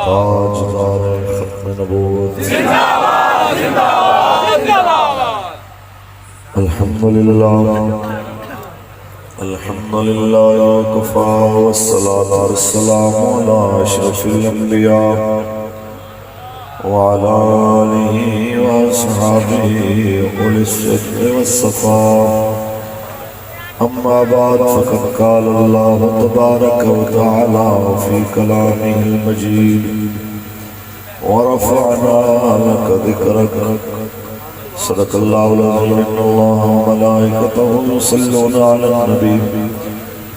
تاجدار ختم نبوت الحمدللہ وکفا والصلاة والسلام علی اشرف الانبیاء وعلى آله وأصحابه أولي الصدق والصفاء أما بعد فقد قال الله تبارك وتعالى في كلامه المجيد ورفعنا لك ذكرك صدق الله العظيم إن الله وملائكته يصلون على النبي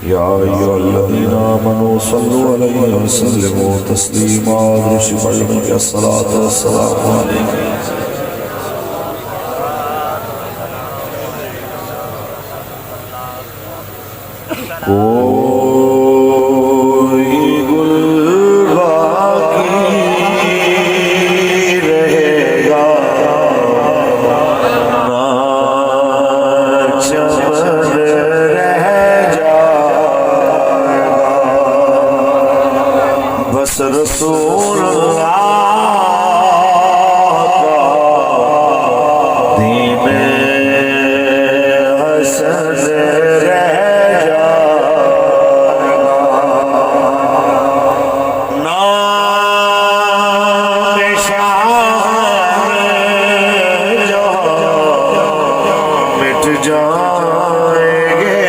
يا أيها الذين آمنوا صلوا عليه وسلموا تسليما رشف عليك الصلاة والسلام عليك کوئی گل باقی رہے گا نہ چمن رہ بس رسول اللہ کا دین حسن رہ نام شاہ جو مٹ جائیں گے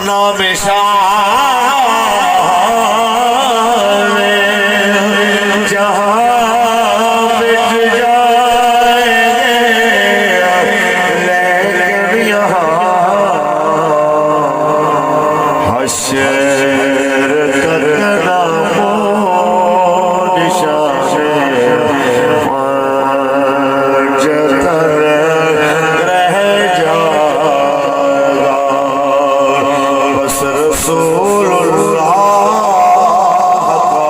نام شاہ جہاں مٹ جائیں گے لیکن یہاں حشر کرنا نشان پنجتر رہ جائے گا بس رسول اللہ کا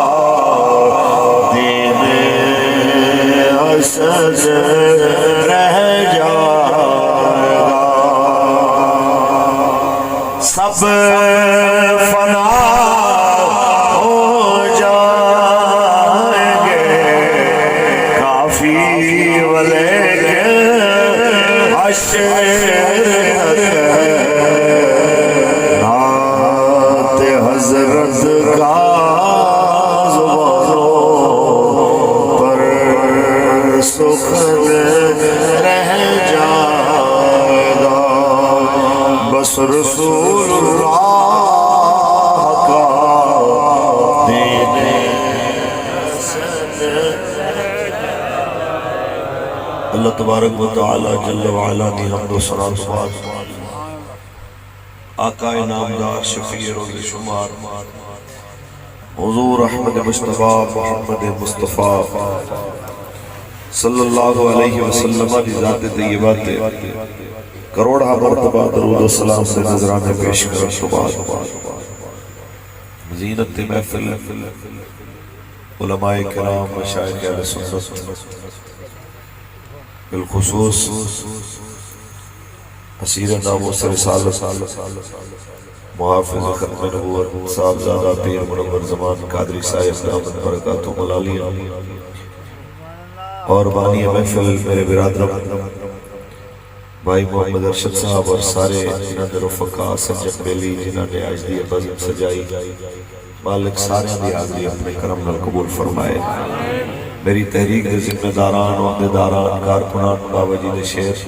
دین حسن رہ جائے گا سب فنا ہو جائیں گے کافی ولیکن حشر نعت حضرت کا زبانوں پر سخن رہ جائے گا بس رسول اللہ کا دین اللہ تبارک و تعالی جل وعلا کی حمد و ثنا و آقا نامدار شفیع روز شمار حضور احمد مصطفیٰ محمد مصطفیٰ صلی اللہ علیہ وسلم کی ذات طیبات کروڑا مرتبہ درود و سلام سے نظرانے پیش کرنے کے بعد زینت محفل علماء کرام مشائخ اہل سنت بالخصوص اسیر ناموس رسالت محافظ ختم نبوت صاحبزادہ پیر منور زمان قادری صاحب دامت برکاتہ ملالیہ اور بانی محفل میرے برادر بھائی محمد ارشد صاحب اور سارے جنہاں نے رفقا سنجد بیلی جنہاں نے آج دی بزم سجائی مالک سارے دی آگری اپنے کرم نال قبول فرمائے میری تحریک دے ذمہ داران عہدے داران کارکنان باوجید شیر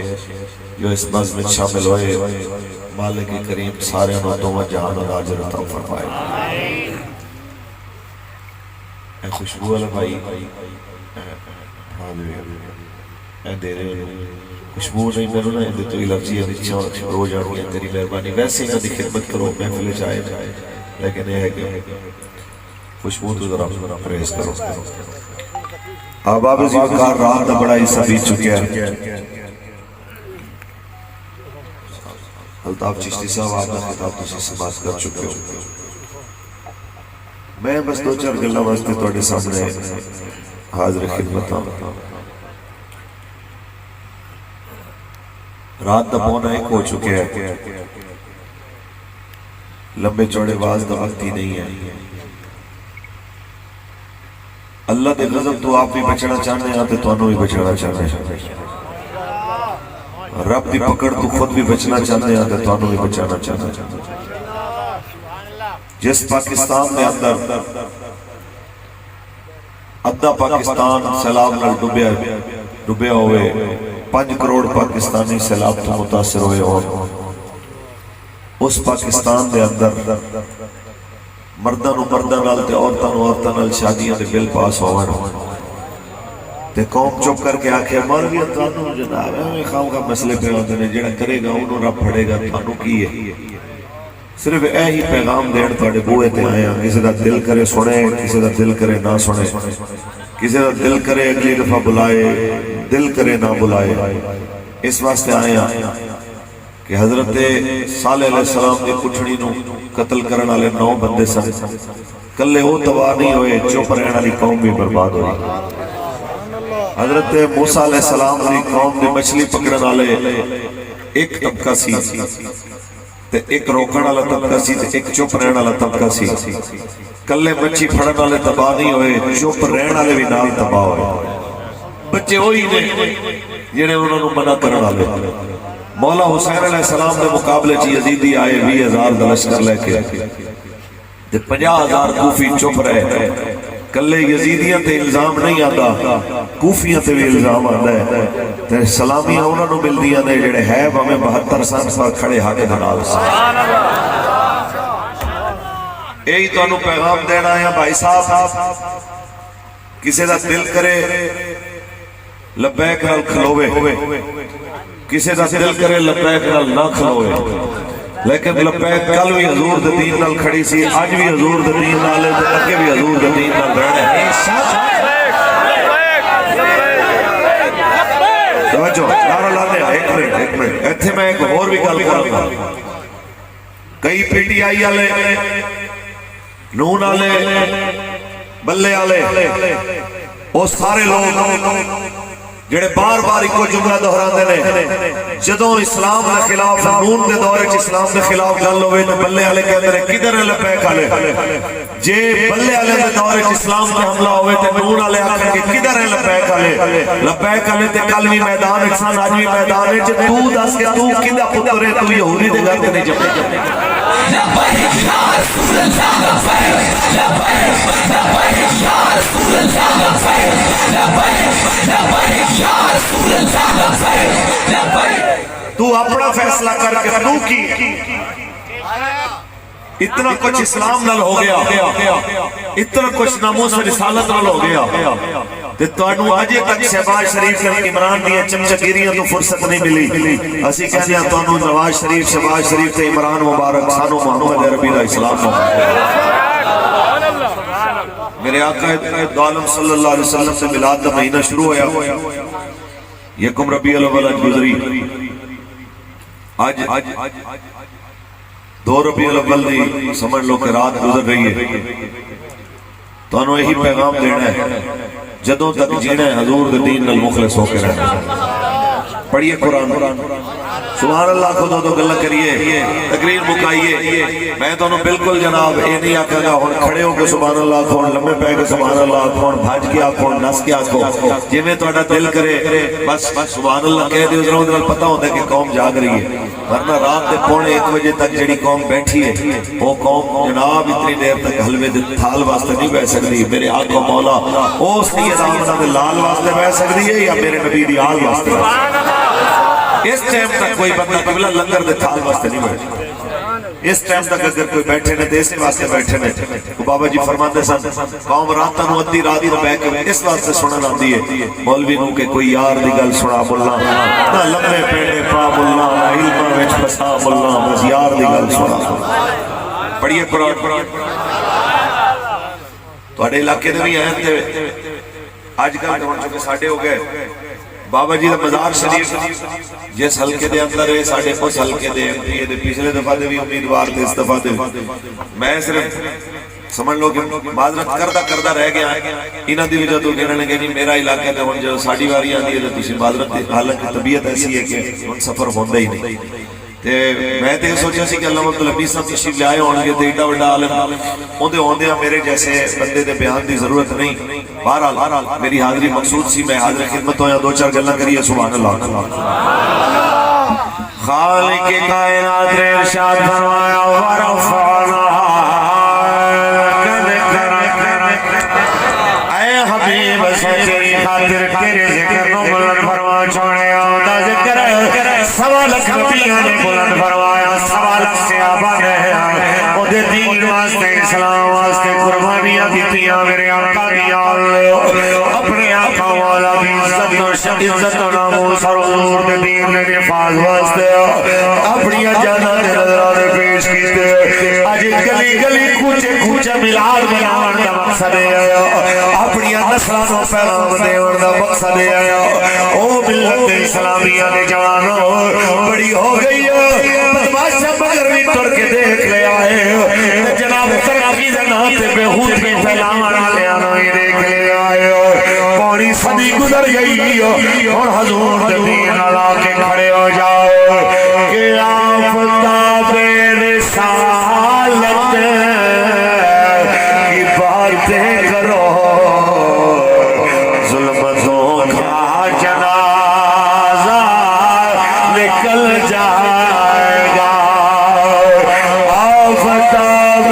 جو اس بزم میں شامل ہوئے مالک کریم سارے نوتوں جہان اور آجر عطا فرمائے اے خوشبو والا بھائی اے دے رہے ہو خوشبو نہیں میرے نا اندے تو الرجی ہے رو جانو ہے تیری مہربانی ویسے ہی دی خدمت کرو محفل جائے لیکن یہ ہے کہ خوشبو تو ذرا پریز کرو آباب زیوکار رات دا بڑا حصہ بیت چکے ہیں الطاف چشتی صاحب آپ نے خطاب تسی سماعت کر چکے ہو میں بس دو چار گلہ واسطے توڑے سامنے حاضر خدمت ہوں رات دا پونا ایک ہو چکے ہیں لمبے چوڑے واز کا وقت ہی نہیں ہے. اللہ دے غضب تو آپ بھی بچنا چاہتے ہیں تو تانوں بھی بچنا چاہتے ہیں. رب دی پکڑ تو خود بھی بچنا چاہتے ہیں تو تانوں بھی بچانا چاہتے ہیں. جس پاکستان میں اندر ادھا پاکستان سیلاب نال ڈبیا ہوئے 5 کروڑ پاکستانی سیلاب تو متاثر ہوئے ہو. اس پاکستان دے اندر مرداں نو مرداں نال تے عورتاں نو عورتاں نال شادیاں دے بل پاس ہون تے قوم چپ کر کے آکھے مولوی تانوں جناب ایویں خام کا مسئلے پہ ہوندے نے جڑا کرے گا انہوں رب پھڑے گا تانوں کی ہے. صرف یہی پیغام دین تواڈے بوئے تے آئے ہیں. کسی دا دل کرے سنے کسی دا دل کرے نہ سنے کسی دا دل کرے اگلی دفعہ بلائے دل کرے نہ بلائے. اس واسطے آئے ہیں کہ حضرت صالح علیہ السلام کی کٹھڑی نو قتل کرنے والے 9 بندے سن. کلے وہ تباہ نہیں ہوئے چپ رہنے والی قوم بھی برباد ہوئی. حضرت موسیٰ علیہ السلام کی قوم نے مچھلی پکڑنے والے ایک طبقہ سی تے ایک روکن والا طبقہ سی تے ایک چپ رہنے والا طبقہ سی. کلے مچھی پھڑن والے تباہ نہیں ہوئے چپ رہنے والے بھی نال تباہ ہوئے. بچے وہی نے جنہیں انہوں نے منع کرنے والے. مولا حسین علیہ السلام دے مقابلے چ یزیدی آئے 20,000 دا لشکر لے کے تے 50,000 کوفی چپ رہے. کلے یزیدیاں تے الزام نہیں آتا کوفیاں تے بھی الزام آتا ہے تے سلامیاں انہوں نے ملدیاں نے جڑے ہے ہمیں 72 سال پر کھڑے حق حلال سے. یہی تانوں پیغام دینا ہے بھائی صاحب کسی دا دل کرے لبیک نال کھلوے کسی دا دل کرے لبیک نال نہ کھلوے. لیکن لبیک کل بھی حضور دے دین نال کھڑی سی آج بھی حضور دے دین نال ہے اگے بھی حضور دے دین نال رہنا ہے. توجہ نعرہ لانے ایک منٹ ایتھے میں ایک اور بھی گل کراں گا. کئی پی ٹی آئی والے نون والے بلے والے وہ سارے لوگ جڑے بار بار ایک جملہ دہراندے نے جدوں اسلام دے خلاف نون دے دور وچ اسلام دے خلاف گل ہوے تے بلے والے کہندے نے کدھر ہے لبیک والے. جے بلے والے دے دور وچ اسلام تے حملہ ہوے تے نون والے آکھن کہ کدھر ہے لبیک والے. لبیک والے تے کل بھی میدان وچ سن اج بھی میدان وچ. تو دس کہ تو کدا پتر ہے تو یہودی دے گھر تے نہیں جمے. لبیک یا رسول اللہ لبیک لبیک لبیک یا رسول اللہ لبیک لبیک یا رسول اللہ لبیک لبیک. تو اپنا فیصلہ کر کے تو کی اتنا کچھ اسلام نال ہو گیا اتنا کچھ ناموس رسالت نال ہو گیا تے تانوں اج تک شہباز شریف تے عمران دی چمچگیریاں تو فرصت نہیں ملی. اسی کہندے ہاں تانوں نواز شریف شہباز شریف تے عمران مبارک سانو محمد عربی دا اسلام میرے آقا دو عالم صلی اللہ علیہ وسلم سے میلاد دا مہینہ شروع ہویا یکم ربیع الاول گزری آج 2 ربیع الاول دی سمجھ لو کہ رات گزر رہی ہے. تانوں یہی پیغام دینا ہے جدوں تک جینا ہے حضور دے دین نال مخلص ہو کے رہنا. پڑھیے قرآن سبحان اللہ خود تو گلہ کریے تقریر مکائیے. میں تو بالکل جناب اے نہیں آکھا گا ہن کھڑے ہو کے سبحان اللہ کھون لمبے پہ کے سبحان اللہ کھون بھاج کے آکھون نس کے آکھو جی میں تہاڈا دل کرے بس سبحان اللہ کہہ دیو ضرور دل پتہ ہوتا ہے کہ قوم جاگ رہی ہے. ورنہ رات دے 1:45 بجے تک جڑی قوم بیٹھی ہے وہ قوم جناب اتنی دیر تک حلوے دے تھال واسطے نہیں بیٹھ سکتی. میرے آقا مولا اس دی عظمت دے لال واسطے بیٹھ سکتی ہے یا میرے نبی دی آل واسطے. اس ٹائم تک کوئی بندہ قبلہ لنگر دے تھال واسطے نہیں بیٹھے. اس ٹائم تک اگر کوئی بیٹھے نے اس واسطے بیٹھے نے تو بابا جی فرماتے سن قوم راتاں نو ادھی رات نو بیٹھ کے اس واسطے سنن آندی ہے مولوی نو کہ کوئی یار دی گل سنا ملا نہ لمبے پیڑے پا ملا نہ علم وچ پھسا ملا بس یار دی گل سنا. پڑھیے قرآن. تواڈے علاقے دے بھی ہیں تے اج کل ہن چونکہ ساڈے ہو گئے بابا جی دا مزار شریف جس حلقے دے اندر ہے ساڈے اس حلقے دے ایم پی دے پچھلے دفعہ دے بھی امیدوار تھے اس دفعہ دے میں صرف سمجھ لو کہ معذرت کردہ رہ گیا انہاں دی وجہ تو کہنے لگے نہیں میرا علاقہ تے ہن جو ساڈی واری آندی ہے تے تسی معذرت دی حالانکہ طبیعت ایسی ہے کہ ہن سفر ہوندا ہی نہیں. تے میں تے سوچا سی کہ علامہ عبدالحمید صاحب تشریف لے آئے ہون گے تے ایڈا بڑا عالم اوندے ہوندے میرے جیسے بندے دے بیان دی ضرورت نہیں. بہرحال میری حاضری مقصود سی، میں حاضر خدمت ہویا، دو چار گلاں کریے. سبحان اللہ. خالق کائنات نے ارشاد فرمایا ورفعنا اے حبیب سے تیری خاطر تیرے ذکر نو بلند فرما چھوڑیا. دا ذکر 1.25 لاکھ نبیوں نے بلند فرمایا، 1.25 لاکھ صحابہ نے او دے دین واسطے اسلام واسطے قربانیاں دتیاں. میرے آقا دی اپنے آقا والا بھی عزت و ناموس اور حضور دے دین دے حفاظ واسطے اپنی جاناں دے نذرانے پیش کیتے. اج گلی گلی کوچے کوچے میلاد مناون دا مقصد ہے، اپنی نسلاں نوں پیغام دیون دا مقصد ہے. او ملت اسلامیہ دے جوانوں بڑی ہو گئی ہے، بدماش مگر بھی تڑ کے دیکھ لے آئے. جناب ترقی دے نام تے بےہود بھی پھیلاون والیاں نوں ہی دیکھ لے آئے. پوری صدی گزر گئی اور حضور دے دین لا کے کھڑے ہو جاؤ کہ آفتاب رسالت کی باتیں کرو، ظلمتوں کا جنازہ نکل جائے گا. آفتاب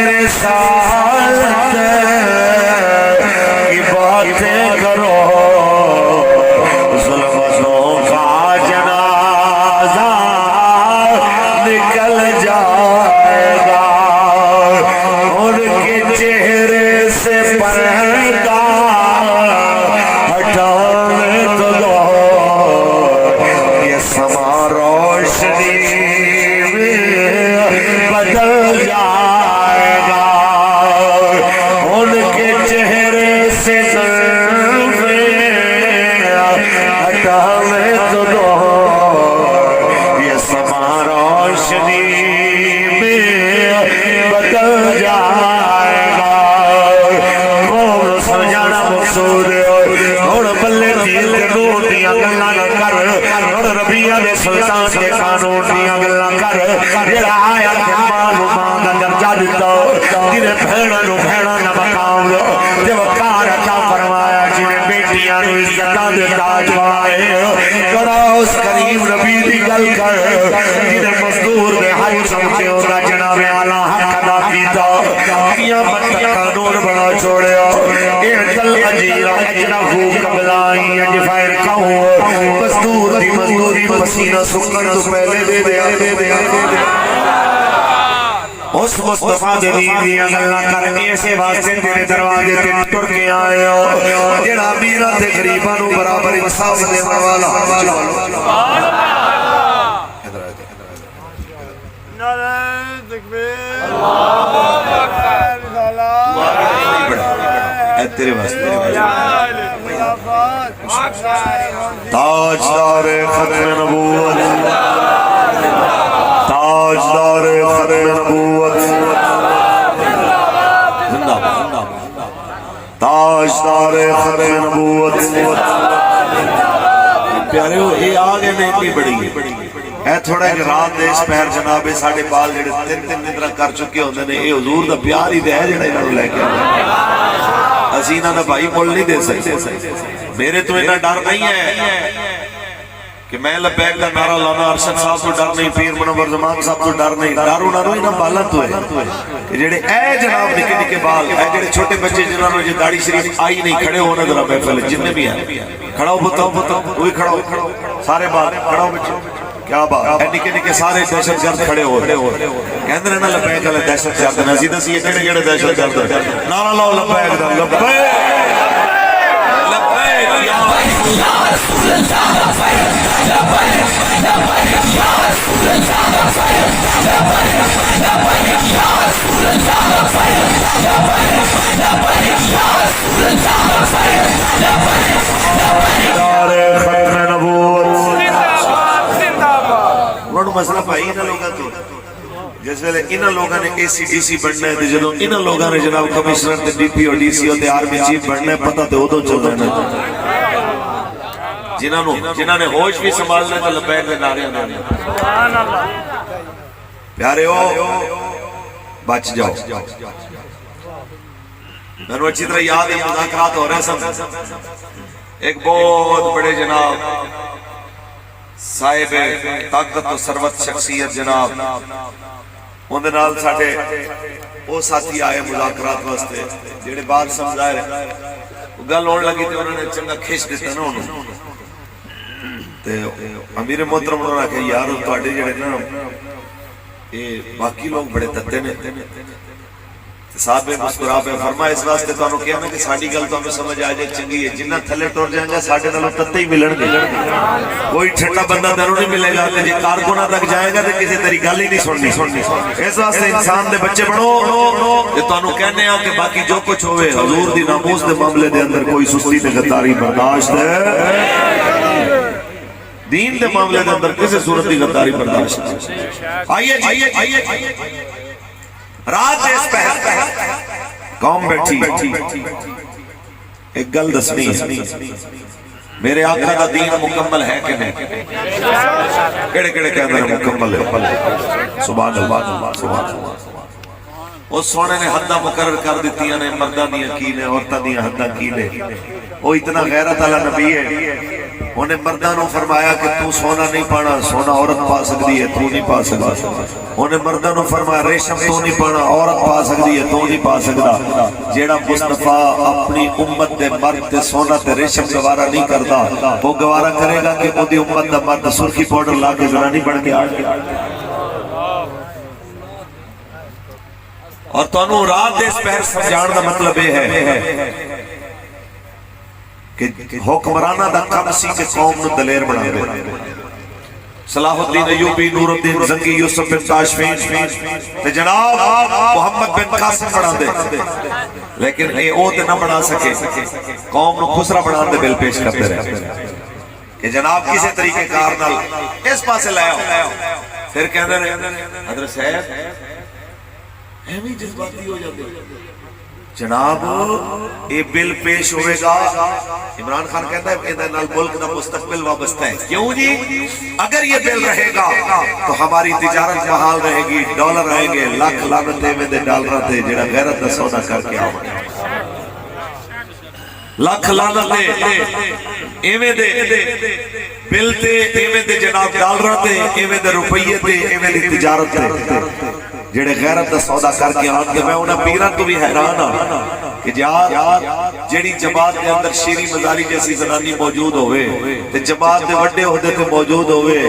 رسالت کی باتیں کرو، ظلمتوں کا جنازہ نکل جائے گا. ان کے چہرے سے پردہ ہٹانے تو دو، یہ سما روشنی میں بدل جائے گا. ان کے چہرے سے ہٹانے تو دو، یہ سما روشنی میں بدل جائے گا. قوم سمجھانا مقصود اور بلے دین دے نور دیاں گلاں نہ کر، اور ربیہ دے سلطان دے قانون دیاں گلاں کر. جڑا آیا تے معلومات دا درجہ دتا، جنے بھیڑاں نو بھیڑاں نہ مقام دو تے وقار عطا فرمایا، جنے بیٹیاں نو عزتاں دے تاج پائے. کرا اس کریم نبی دی گل کر جنے مزدور دے حج سمجھے ہوگا جناب اعلیٰ حق ادا کیتا. قیامت تک قانون بنا چھوڑیا. اعتل اجیرہ اجرہو قبلائی اجفائر کہوں، مزدور دی مزدوری پسینہ سکن تو پہلے دے دے. اس مصطفیٰ دے دین دیا گلاں کر ایسے واسطے تیرے دروازے تے ٹر کے آئے ہو جڑا میرا تے غریباں نوں برابر انصاف دینے والا. نعرہ تکبیر، اللہ اکبر، اے تیرے واسطے تاجدار ختم نبوت، تاجدار ختم نبوت، تاجدار ختم نبوت. پیارے ہو یہ آگے میں اتنی بڑی ہے. اے تھوڑا ایک رات دے اس پہر جناب ساڑھے بال جڑے تین نظرہ کر چکے ہوندے نے. اے حضور دا پیار ہی دے ہے جڑا انہوں لے کے اسی انہوں دا بھائی مول نہیں دے سکتے. میرے تو انہاں ڈر نہیں ہے کہ میں لبیک دا نعرہ لانا، ارشد صاحب تو ڈر نہیں، پیر منور زمان صاحب تو ڈر نہیں. ڈر انہوں نے انہاں بالاں تو ہے کہ جڑے اے جناب نکے نکے بال، اے جڑے چھوٹے بچے جنہوں نے داڑھی شریف آئی نہیں، کھڑے ہونے ذرا محفل جتنے بھی ہیں کھڑا ہو پتا وہی کھڑا ہو، سارے بال کھڑا ہو بچے. کیا بات ہے، نکے نکے سارے دہشت گرد کھڑے ہو کہندے نے نا لبیک والے دہشت گرد نے. اسی دسی کہڑے کہڑے دہشت گرد نعرہ لاؤ لبیک دا، لبیک لبیک یا رسول اللہ، لبیک لبیک یا رسول اللہ، لبیک لبیک یا رسول اللہ، لبیک لبیک یا رسول اللہ، لبیک لبیک دار ختم نبوت. مسئلہ بھائی انہاں لوگاں تو جس ویلے انہاں لوگاں نے اے سی ڈی سی بننا ہے، جدوں انہاں لوگاں نے جناب کمشنر تے D P O D C او تے آرمی چیف بننا ہے، پتہ تے ادوں چلنا ہے. جنہوں نے ہوش بھی سنبھالنا تو لبیک دے نعرے دے پیارے ہو بچ جاؤ. میں نے اچھی طرح یاد ہے مذاکرات ہو رہے سن. ایک بہت بڑے جناب صاحب طاقت و ثروت شخصیت جناب اندر نال ساڈے وہ ساتھی آئے مذاکرات واسطے جڑے بات سمجھا رہے گل ہون لگی تے انہوں نے چنگا کھچ دیتا نا انہوں تے امیر محترم انہوں نے کہا یار تواڈے جڑے نا یہ باقی لوگ بڑے تتے نے. صاحب مسکرا پہ فرمایا اس واسطے تو انہوں کہا میں کہ ساڑی گل تو ہمیں سمجھ آ جائے چنگی ہے جنہ تھلے ٹور جائیں گا ساڑھے نالوں تتے ہی ملن گے. کوئی ٹھٹا بندہ دروں نہیں ملے گا کہ جی کارکنہ تک جائے گا تو کسی تیری گل ہی نہیں سننی. اس واسطے انسان دے بچے بڑھو کہ تو انہوں کہنے ہیں کہ باقی جو کچھ ہوئے حضور دی ناموس دے معاملے دے اندر کوئی سستی تے غداری برداشت ہے. دین دے معاملے دے اندر کسی صورت دی غداری برداشت ہے. آئیے رات اس پہر قوم بیٹھی ایک گل دسنی میرے آقا دا دین مکمل ہے کہ نہیں؟ کڑے کڑے کہہ دیں مکمل ہے. سبحان اللہ سبحان اللہ. اس سونے نے حدہ مقرر کر دیتی ہیں مردہ دیا کی نے عورتہ دیا حدہ کی نے. وہ اتنا غیرت والا نبی ہے انہیں مردہ نو فرمایا کہ تو سونا نہیں پانا سونا عورت پا سکتی ہے تو نہیں پا سکتا. انہیں مردہ نو فرمایا ریشم تو نہیں پانا عورت پا سکتی ہے تو نہیں پا سکتا. جیڑا مصطفیٰ اپنی امت دے مرد تے سونا تے ریشم گوارا نہیں کرتا وہ گوارا کرے گا کہ وہ دی امت دا مرد سرخی پاؤڈر لا کے زنانی بن کے آج. اور تو انہوں رات دے اس پہر سمجھان دا مطلب یہ ہے کہ حکمرانہ دا کم سی کے قوم نو دلیر بنا دے. صلاح الدین ایوبی نور الدین زنگی یوسف بن تاشفین تے جناب محمد بن قاسم بنا دے لیکن اے او تے نہ بنا سکے قوم نو خسرہ بنا دے بل پیش کرتے رہے کہ جناب کسی طریقے کارنال اس پاسے لائے ہو. پھر کہنے رہے حضرت صاحب ایمی جذباتی ہو جاتے جناب یہ بل پیش ہوئے گا. عمران خان کہتا ہے کہ ملک دا مستقبل وابستہ ہے. کیوں جی؟ اگر یہ بل رہے گا تو ہماری تجارت بحال رہے گی ڈالر آئیں گے لاکھ لانتے میں دے ڈالرہ تے جڑا غیرت دا سودا کر کے آؤں لاکھ لانتے ایویں دے بل تے ایویں دے جناب ڈالرہ تے ایویں دے روپیے تے ایویں دے تجارت تے جڑے غیرت دا سودا کر کے آن کے میں انہاں پیران تو بھی حیران ہاں کہ یار جڑی جماعت دے اندر شیری مزاری جیسی زنانی موجود ہوئے تے جماعت دے وڈے عہدے تے موجود ہوئے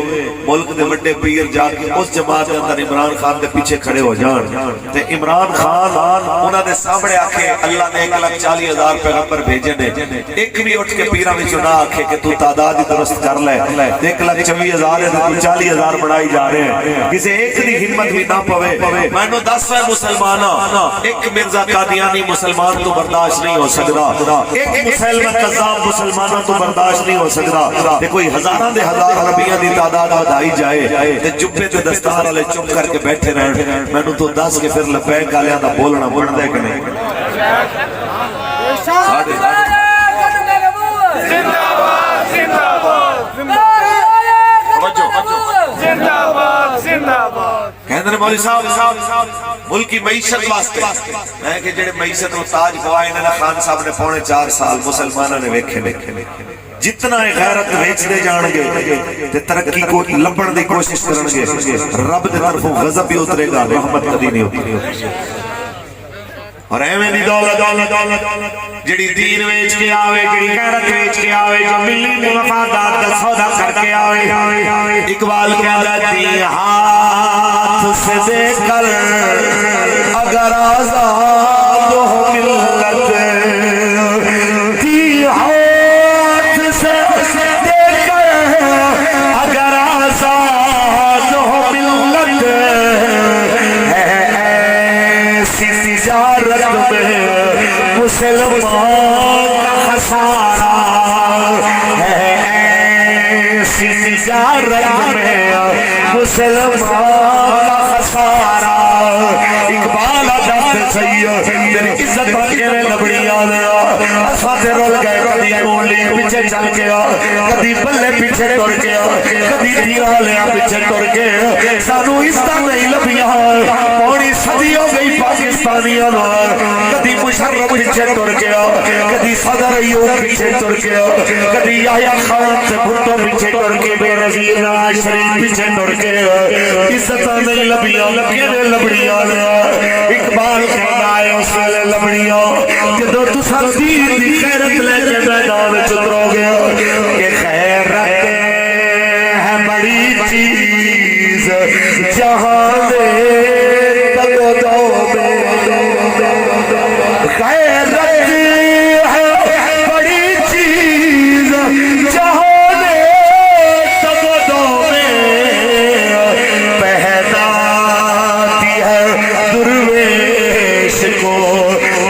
ملک دے وڈے پیر جا کے اس جماعت دے اندر عمران خان دے پیچھے کھڑے ہو جان تے عمران خان انہاں دے سامنے آکھے اللہ نے 1,40,000 پیغمبر بھیجے نے ایک بھی اٹھ کے پیراں وچ نہ آکھے کہ تو تعداد درست کر لے 1,24,000 ہے تو 40,000 بڑھائی جا رہے ہیں کسی ایک دی ہمت بھی نہ پوے. میں نے 10 ہے مسلمانہ ایک مرزا قادیانی مسلمان تو برداشت نہیں ہو سکتا ایک مسلمان قذاب مسلمانہ تو برداشت نہیں ہو سکتا. کوئی ہزارہ دے ہزار نبیہ دی تعداد بدائی جائے تے جبے تے دستار والے چپ کر کے بیٹھے رہن. میں نے تو 10 کے پھر لبیک آلیاں دا بولنا بڑھتا ہے کہ نہیں؟ کہندے نے مولوی صاحب ملکی معیشت واسطے میں کہ جڑے معیشت و تاج گوائے نے خان صاحب نے 4.5 سال مسلمانوں نے ویکھے جتنا غیرت ویچ دے جان گے تے ترقی کو لبن دی کوشش کرن گے رب دے طرفوں غضب بھی اترے گا رحمت کدی نہیں اترے. اور ایویں دی دولت جڑی دین ویچ کے آوے جڑی غیرت ویچ کے آوے جو ملی مفادات دا سودا کر کے آوے. اقبال کہتا دی ہاتھ سے دے کر اگر آزاد ہو ملت دی ہاتھ سے دے کر اگر آزاد ہو ملت ایسی تجارت میں مسلمان کا خسارہ ہے ایسی تجارت میں مسلمان کا خسارہ. اقبال آدھا سے سید تیری عزت باقی میں لبڑی آدھا اسفاتے رول گئے کدیا مولی پیچھے چل گیا کدی بلے پیچھے ٹر گیا کدی تیرا لیا پیچھے ٹر گیا سانو عزت نہیں لبیاں پوری صدی ہو گئی پاکستانیاں کدی مشرف پیچھے ٹر گیا کدی صدر ایوب پیچھے ٹر گیا کدی یحییٰ خان سے بھٹو پیچھے ٹر کے بے نظیر نواز شریف پیچھے ٹر گیا عزت نہیں لبیاں لکھے لبڑیاں اقبال کہنا ہے اس ویلے لبڑیاں جدو تساں دین دی خیرت لے کے میدان وچ اترو گے کہ خیرت ہے بڑی چیز جہاں میں تگو دو میں خیرت ہے بڑی چیز جہاں میں تگو دو میں پہناتی ہے درویش کو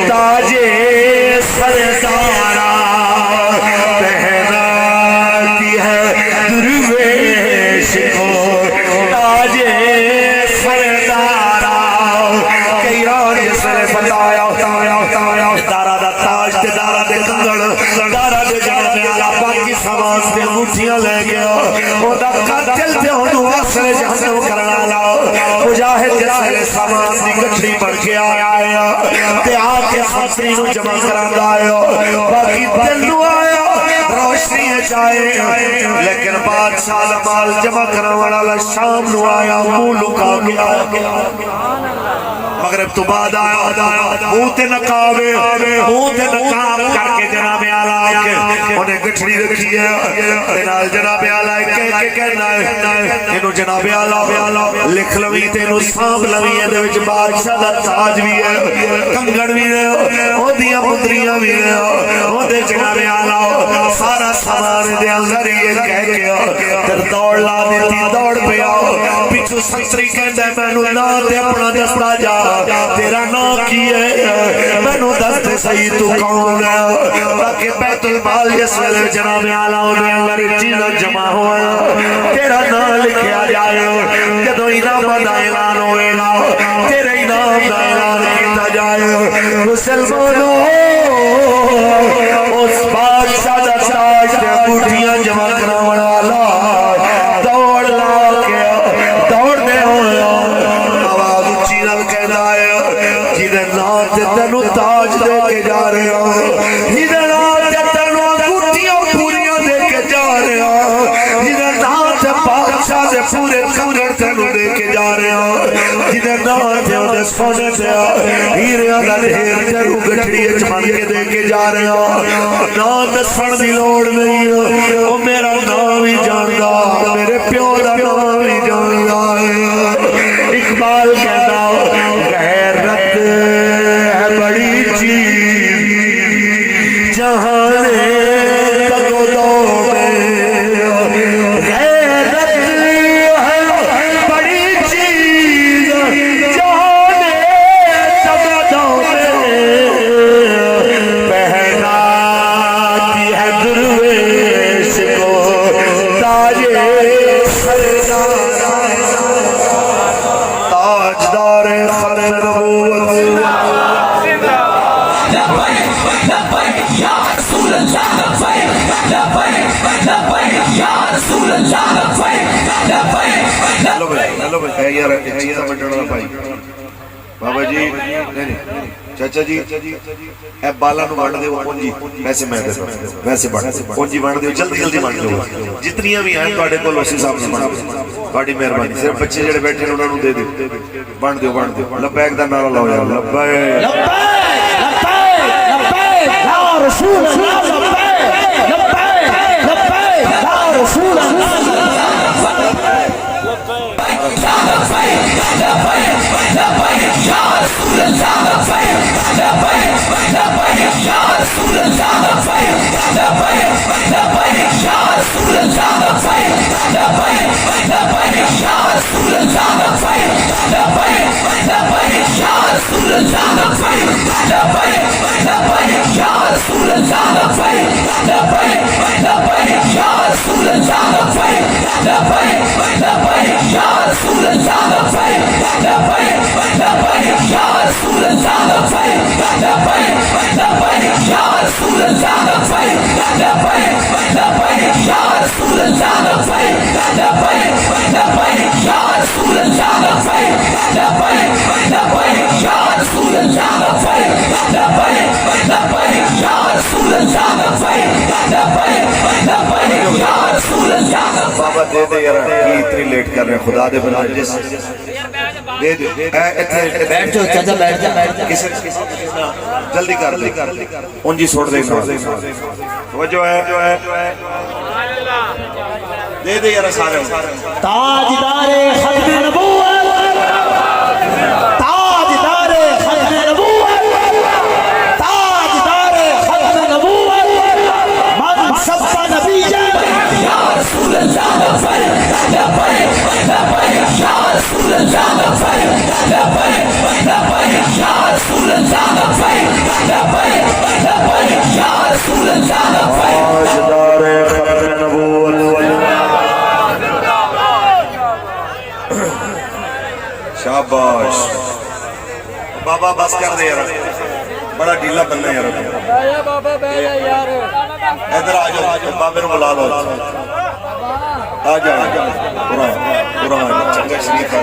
تاجے سردارا پہناتی ہے درویش کو تاجے سردارا کئی اور اس نے بتایا دارا دا تاج تے دارا دے کنگڑ دارا دے جانے میں آلہ پاکی سامان سے مٹھیاں لے گیا وہ دا قاتل تے انہوں آسر جہنم کرنا لاؤ مجاہد جسے سامان دی گٹھڑی بڑھ کے آیا تے آکے خطری نو جمع کران دائیو باقی دل نو آیا روشنی ہے چاہے لیکن بادشاہ مال جمع کران والا شام نو آیا منہ لکا گیا مغرب تو بعد آیا منہ تے نقاب کر کے جناب اعلیٰ آکے انہیں گٹھڑی رکھی ہے تینال جناب اعلیٰ کہنا ہے انہوں جناب اعلیٰ لکھ لوی تینوں سانپ لوی ہے دے وچ بادشاہ دا تاج بھی ہے کنگڑ بھی ہے او دیاں پتریاں بھی ہے او دے جناب اعلیٰ سارا سامان دے اندر یہ کہہ گیا تر دوڑ لا دیتی دوڑ پہ آؤ پیچھو سنسری کہندہ ہے میں نو نا دے اپنا دستا جا تیرا نا کی ہے میں نو دستے صحیح تو کون ہے تاکہ بیت المال جس ویلے جناب اعلیٰ نے اندر چیزیں جمع ہوا تیرا نا لکھیا جائے جدو انعام دا اعلان ہوئے گا تیرے انعام دا اعلان کیتا جائے مسلمانوں اس بادشاہ دا تاج تے بوٹیاں جمع کراون والا دوڑ لا کے دوڑنے ہویا آواز اچھی نال کہنا ہے جدے نام تے تینوں تاج دے کے جا رہے ہو جدے نام تے تینوں بوٹیاں پوریاں دے کے جا رہے ہو جدے نام تے بادشاہ دے پورے کنگڑ تینوں دے کے جا رہے ہو جدے نام تے انہیں سونے تے ہیریاں دا ڈھیر تینوں گٹھڑی اچمان کے دے کے جا رہے ہو نام دسن دی لوڑ نہیں او میرا نام ہی جاندا میرے پیو دا نام ہی جاندا اقبال کہتا غیرت ہے بڑی چیز جہاں نے تگو دو میں غیرت ہے بڑی چیز جہاں نے تگو دو میں پہناتی ہے درویش کو تاجے تاجدار خر نبوت یا رسول اللہ رسول اللہ ہلو بھائی یار چیزا بٹھنا بھائی بابا جی نہیں چاچا جی اے بالا نو بانٹ دیو پونجی پیسے میں دے ویسے بانٹ پونجی بانٹ دیو جلدی جلدی بانٹ دیو جتنیاں بھی ہیں تواڈے کول اسی صاحب نے بانٹ تواڈی مہربانی صرف بچے جڑے بیٹھے نے انہاں نو دے دیو بانٹ دیو لبیک دا نعرہ لاؤ یار لبیک لبیک یا رسول اللہ لبیک یا رسول اللہ یا رسول رسول اللہ لبیک لبیک لبیک یا رسول اللہ لبیک لبیک لبیک یا رسول اللہ لبیک لبیک لبیک یا رسول اللہ لبیک لبیک لبیک یا رسول اللہ لبیک لبیک لبیک یا رسول اللہ لبیک لبیک لبیک یا رسول اللہ لبیک لبیک لبیک یا رسول اللہ لبیک لبیک لبیک یا رسول اللہ لبیک لبیک لبیک یا رسول اللہ لبیک لبیک لبیک یا رسول اللہ لبیک بابا دے دے یار کی اتنی لیٹ کر رہے ہیں خدا دے بنا جس دے دے بیٹھ جاؤ چاچا بیٹھ جا کسی جلدی کر لے انجی چھوڑ دے توجہ ہے دے دے یار سارے تاجدار ختم نبوت تاجدار ختم نبوت تاجدار ختم نبوت من سب نبی یا رسول اللہ لبیک لبیک لبیک یا رسول اللہ لبیک لبیک لبیک یا رسول اللہ لبیک لبیک لبیک یا رسول اللہ لبیک تاجدار ختم نبوت شاباش بابا بس کر دے یار بڑا ڈھیلا بننا یار ادھر آ جاؤ بابے نو بلا لو آ جاؤ پورا چنگا شریف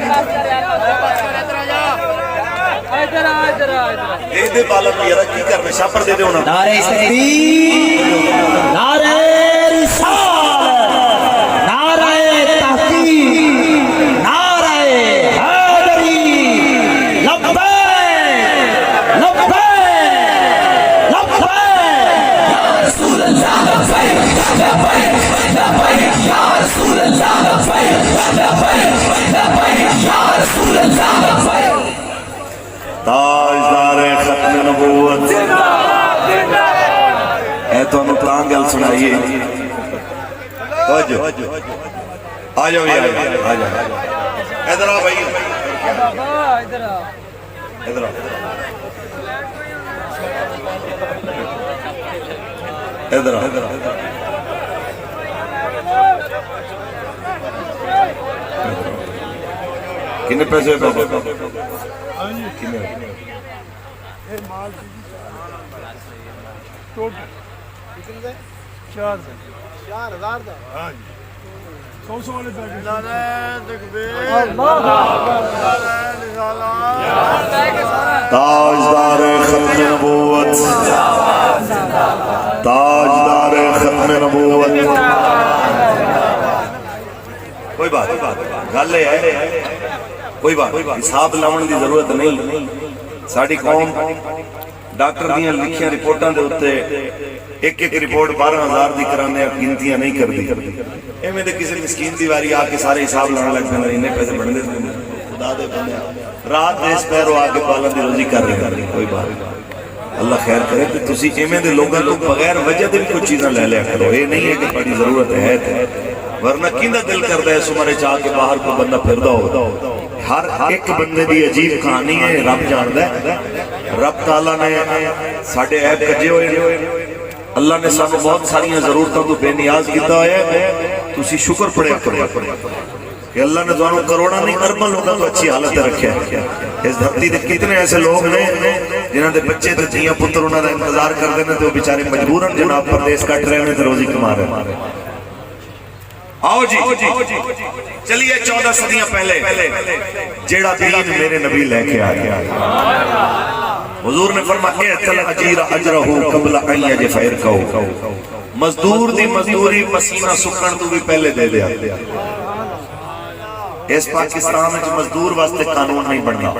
دے دے بالا یار کی کرنا شاپر دے دے ہونا نعرہ تکبیر نعرہ رسالت نعرہ تحقیق نعرہ حیدری لبیک لبیک لبیک یا رسول اللہ لبیک لبیک لبیک یا رسول اللہ لبیک لبیک لبیک یا رسول اللہ لبیک تاجدار ختم نبوت اے تو انہوں تان گل سنائیے توجہ آ جاؤ یار آ جاؤ ادھر آ بھائی ادھر آ ادھر آ کنے پیسے ہوئے بابا کنے تاجدار ختم نبوت تاجدار ختم نبوت کوئی بات گل ہے کوئی بات حساب لاؤن دی ضرورت نہیں ساڑی قوم ڈاکٹر دیاں لکھیاں رپورٹاں دے ہوتے ایک ایک رپورٹ 12,000 دی کرانے گنتیاں نہیں کر دی اے میں دے کسی مسکین دیواری آکے سارے حساب لانا لگ پہنے انہیں پیسے بڑھنے دے خدا دے بندے رات دیس پیرو آکے پالا دی روزی کر رہے ہیں کوئی بات اللہ خیر کرے تو تسی ایمیں دے لوگاں تو بغیر وجہ دے بھی کچھ چیزاں لے لیا کرو یہ نہیں ہے کہ بڑی ضرورت ہے ورنہ کیندہ دل کردہ ہے سمارے چاہ کے باہر کو بندہ پھردہ ہو ہر ایک بندے دی عجیب کہانی ہے رب جاندہ ہے رب تعالیٰ نے ساڑھے عیب کجے ہوئے اللہ نے سب بہت ساریاں ضرورتوں تو بے نیاز کیتا ہے تو اسی شکر پڑے کہ اللہ نے دونوں کروڑا نہیں ارباں لوگوں کو اچھی حالت رکھے اس دھرتی دے کتنے ایسے لوگ نے جنہاں دے بچے تے تھیاں پتر انہاں دا انتظار کر دینے تے وہ بیچارے مجبوراً جناب پردیس کٹ رہے ہیں تے روزی کما رہے ہیں آؤ جی چلیے 14 صدیاں پہلے جیڑا دین میرے نبی لے کے آیا حضور نے فرمایا اعطل اجیر اجرہو قبل ان یجف عرقہو مزدور دی مزدوری پسینہ سکن تو بھی پہلے دے دیا اس پاکستان میں مزدور واسطے قانون نہیں بننا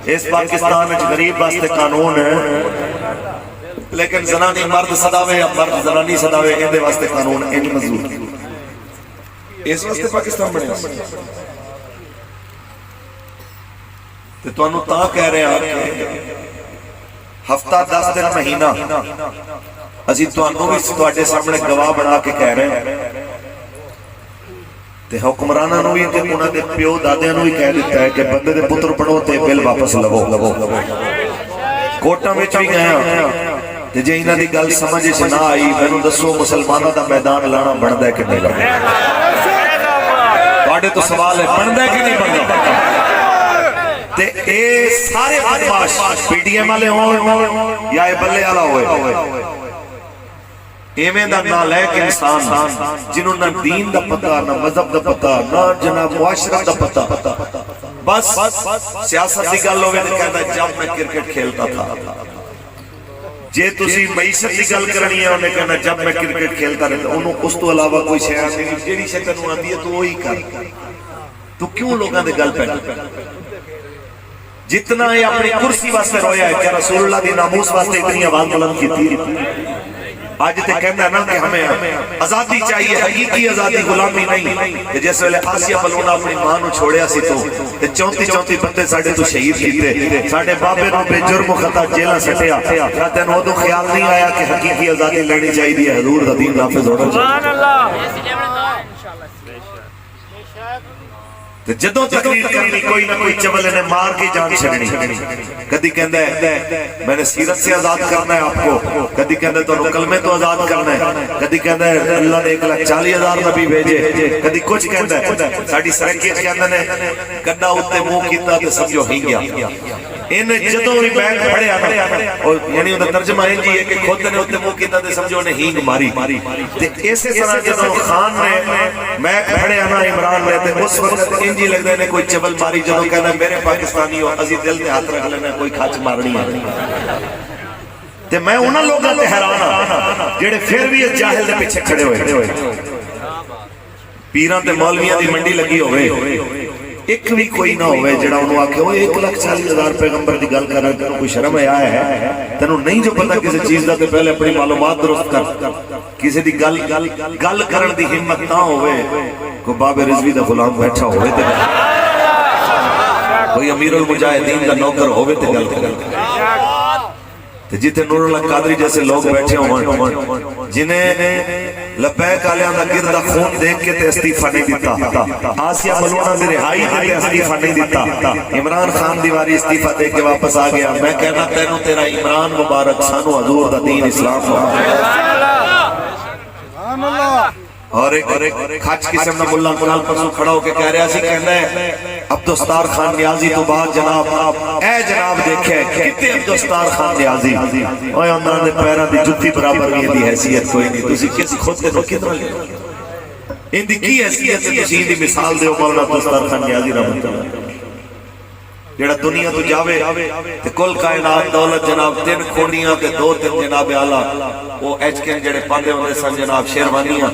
اس پاکستان میں غریب واسطے قانون ہے لیکن زنانی مرد صداوے یا مرد زنانی صداوے اندے واسطے قانون ہے نہیں مزدور اس واسطے پاکستان بنے تو انہوں تا کہہ رہے ہیں ہفتہ 10 دن مہینہ اسی تو انہوں بھی ساڑھے سامنے گواہ بنا کے کہہ رہے ہیں تے حکمراناں نوں وی تے انہاں دے پیو دادیاں نوں وی کہہ دتا ہے کہ بندے دے پتر بنو تے بل واپس لو کوٹاں وچ وی گیا تے جے انہاں دی گل سمجھ وچ نہ آئی مینوں دسو مسلماناں دا میدان لانا بندا ہے کہ نہیں بندا تواڈے تو سوال ہے بندا ہے کہ نہیں بندا تے اے سارے بدماش پی ڈی ایم والے ہون یا اے بلے والا ہوئے ایویں دا نالائق انسان جنہوں نہ دین دا پتہ نہ مذہب دا پتہ نہ جناب معاشرت دا پتہ بس سیاست دی گل ہوے تے کہندا جب میں کرکٹ کھیلتا تھا جے تسی معیشت دی گل کرنی ہے انہیں کہنا جب میں کرکٹ کھیلتا رہتا انہوں اس تو علاوہ کوئی شے نہیں جیڑی شے تینوں آندی ہے تو وہی کر تو کیوں لوگاں دے گل پہ جتنا یہ اپنی کرسی واسطے رویا ہے کیا رسول اللہ دی ناموس واسطے اتنی آواز بلند کی تھی آج تے کہنا ہے نا کہ ہمیں آزادی چاہیے حقیقی آزادی غلامی نہیں کہ جیسے ویلے آسیہ ملونہ اپنی ماں نو چھوڑیا سی تو چونتی بندے ساڑھے تو شہید کیتے ساڑھے بابے نو بے جرم و خطا جیلہ سٹیا کیا تین وہ تو خیال نہیں آیا کہ حقیقی آزادی لڑنی چاہیے حضور دا دین نافذ ہونا چاہیے جدوں تقریر کرنی کوئی نہ کوئی چبل نے مار کے جان چھڑنی کدی کہندا ہے میں نے سیرت سے آزاد کرنا ہے آپ کو کدی کہندا ہے تو کلمے تو آزاد کرنا ہے کدی کہندا ہے اللہ نے 1,40,000 نبی بھیجے کدی کچھ کہندا ہے ساڈی سرکی کہندا نے گڈا اوتے منہ کیتا تے سمجھو ہی گیا ان جدوں بھی بیٹھ پڑھیا اور یعنی اوندا ترجمہ ہے جی کہ خود نے اوتے منہ کیتا تے سمجھو نے ہینگ ماری تے اسی طرح جدوں خان نے میں پڑھیا نا عمران نے تے اس وقت انجی لگدا نے کوئی چبل ماری جدوں کہنا میرے پاکستانی ہو اسی دل تے ہاتھ رکھ لینا کوئی کھچ مارنی ہے تے میں انہاں لوگاں تے حیران ہاں جڑے پھر بھی اس جاہل دے پیچھے کھڑے ہوئے پیراں تے مولویاں دی منڈی لگی ہوئے ایک بھی کوئی نہ ہوئے جڑا انہوں آکے ہوئے 1,40,000 پیغمبر دی گل کر رہے ہیں کوئی شرم ہے آیا ہے تینوں نہیں جو پتہ کسی چیز دا تے پہلے اپنی معلومات درست کر کسی دی گل کرن دی ہمت نہ ہوئے کوئی باب رضوی دا غلام بیٹھا ہوئے تے کوئی امیر المجاہدین دا نوکر ہوئے تے گل کر جیتے نور اللہ قادری جیسے لوگ بیٹھے ہوں جنہیں لبیک آلیاں دا گردہ خون دیکھ کے تے استعفیٰ نہیں دیتا آسیہ ملونہ دے رہائی دے استعفیٰ نہیں دیتا عمران خان دیواری استعفیٰ دے کے واپس آ گیا میں کہنا تینوں تیرا عمران مبارک سانو حضور دا دین اسلام اور ایک کھچ قسم دا ملہ ملال پرسو کھڑا ہو کے کہہ رہا سی کہنا ہے عبدالستار خان نیازی تو بعد جناب اے جناب دیکھے کتے عبدالستار خان نیازی اوہ اندران دے پیران دی جتی برابر بھی دی حیثیت کوئی نہیں تُسی کسی خود کے تو کتنا لے ان دی کی حیثیت ہے تُسی ان دی مثال دے مولا عبدالستار خان نیازی رحمت اللہ جڑا دنیا تو جاوے تے کل کائنات دولت جناب 3 کھونیاں تے 2-3 جناب آلہ وہ ایچ کے جڑے پاندے ہونے سن جناب شیروانیاں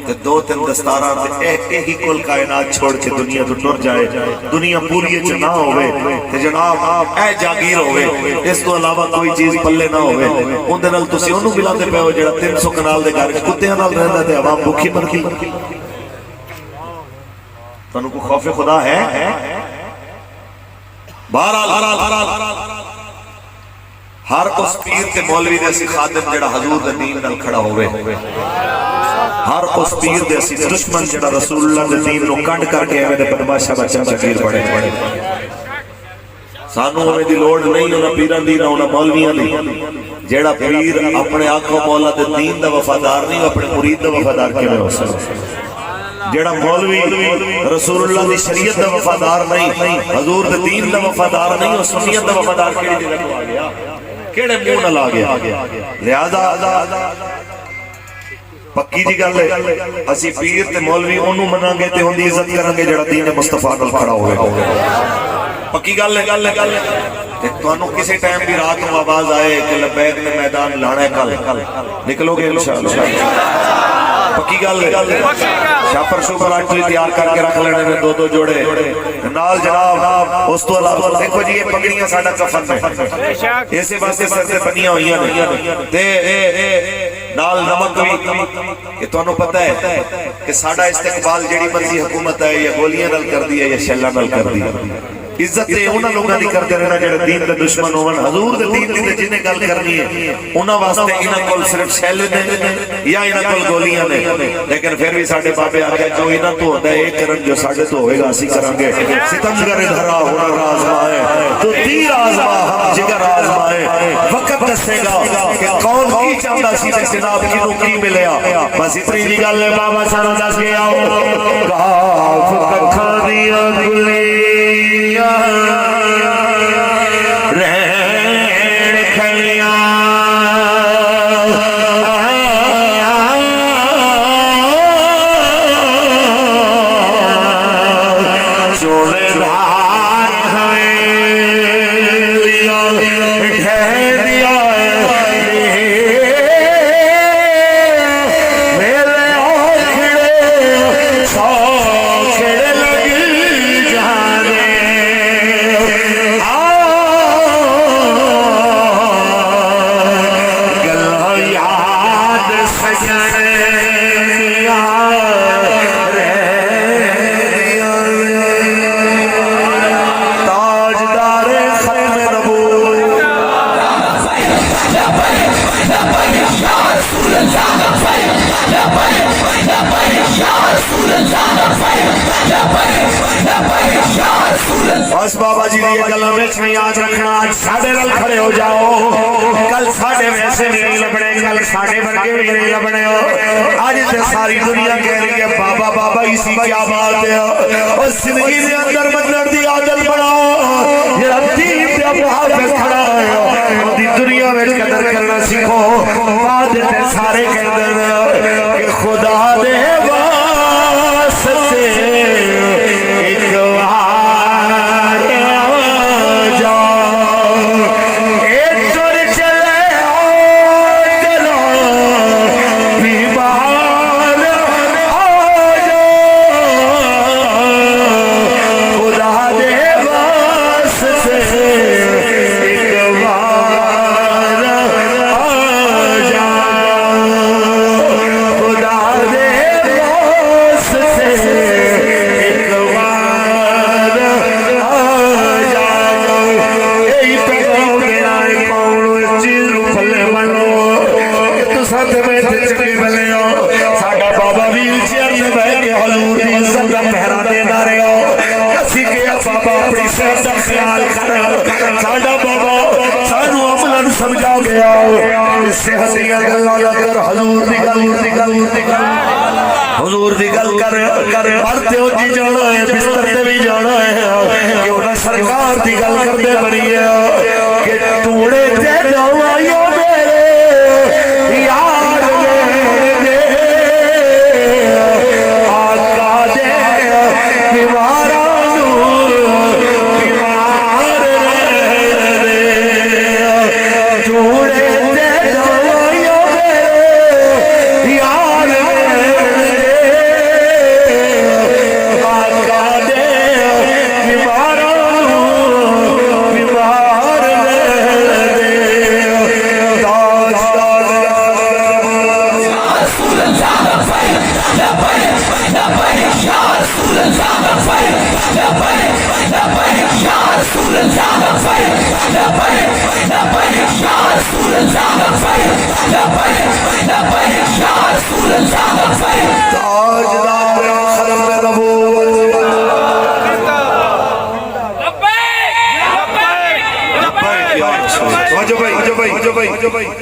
تے 2-3 دستاراں تے ہی کل کائنات چھوڑ کے دنیا تو ٹر جائے دنیا پوری اچھ نہ ہوئے تے جناب اے جاگیر ہوئے اس تو علاوہ کوئی چیز پلے نہ ہوئے ان دے نال تسی انہوں ملا دے پہ ہو جڑا 300 کنال دے گارج کتیاں نال رہتا تے عوام بھوکی مرکی تنوں کو خوف خدا ہے بہرحال ہر اس پیر تے مولوی دے اسی خادم جڑا حضور دے دین نال کھڑا ہوئے ہر اس پیر دے اسی دشمن جڑا رسول اللہ دے دین نو کنڈ کر کے ایویں دے بدماشا بچا چکیر بڑے سانو ہمیں دی لوڑ نہیں ہونا پیران دی نہ ہونا مولویاں دی جڑا پیر اپنے آنکھوں مولا دے دین دا وفادار نہیں اپنے مرید دا وفادار کے میں ہو سکتا جڑا مولوی رسول اللہ دی شریعت دا وفادار نہیں حضور دے دین دا وفادار نہیں اور سنیت دا وفادار کیڑے جگہ تو آ گیا کیڑے منہ نہ لا گیا لہذا پکی جی گل ہے اسی پیر تے مولوی انہوں مناں گے تے ہوندی عزت کریں گے جڑا دین مصطفیٰ نال کھڑا ہوئے پکی گل ہے تو انہوں کسی ٹائم بھی رات میں آواز آئے کہ لبیک نے میدان لانا ہے کل نکلو گے انشاءاللہ پکی گل ہے شاپر شوپر آٹلی تیار کر کے رکھ لینے میں 2 جوڑے نال جناب اس تو اللہ دیکھو جی یہ پگڑیاں ساڑھا کفن ہے ایسے باسے سر سے بنیاں ہوئیاں نہیں تے نال نمک بھی کہ تو انہوں پتہ ہے کہ ساڑھا استقبال جیڑی مرضی حکومت ہے یا گولیاں نل کر دیا یا شلہ نل کر دیا عزت انہاں لوگاں دی کردے رہنا جڑے دین دے دشمن ہون حضور دے دین دی جنہیں گل کرنی ہے انہاں واسطے انہاں کول صرف شیلے نے یا انہاں کول گولیاں نے لیکن پھر بھی ساڈے بابے آکھے جو انہاں تو ہوندا ہے ایک کرن جو ساڈے تو ہوئے گا اسی کران گے ستمگر دھرا ہونا آزمائے تو تیر آزما ہم جگر آزمائے وقت دسے گا کہ کون کی چاہتا سی تے جناب کنوں کی ملیا بس اتنی جی گل ہے بابا سانو دس گیا کاف ککھاں دیاں گلیاں رہن کھڑیاں بس بابا جی یہ گل ہمیشہ یاد رکھنا آج ساڑھے نال کھڑے ہو جاؤ کل ساڑھے ویسے بھی نہیں لبنے کل ساڑھے برگے بھی نہیں لبنے آج سے ساری دنیا کہہ رہی ہے بابا بابا اسی کیا بات ہے اور زندگی دے اندر مدر دی عادت بناؤ یہ دین پہ محافظ کھڑا ہے اور دی دنیا میں قدر کرنا سیکھو بعد تے سارے کہہ دیں کہ خدا دے واسطے ایک سمجھا گیا صحت دی گل کر حضور دی گل کر مرتے ہو جی جانا ہے بستر تے بھی جانا ہے کہ انہاں سرکار دی گل کردے بڑی ہے کہ ٹوڑے تے جوائیو میرے یار میرے آقا دے بیماراں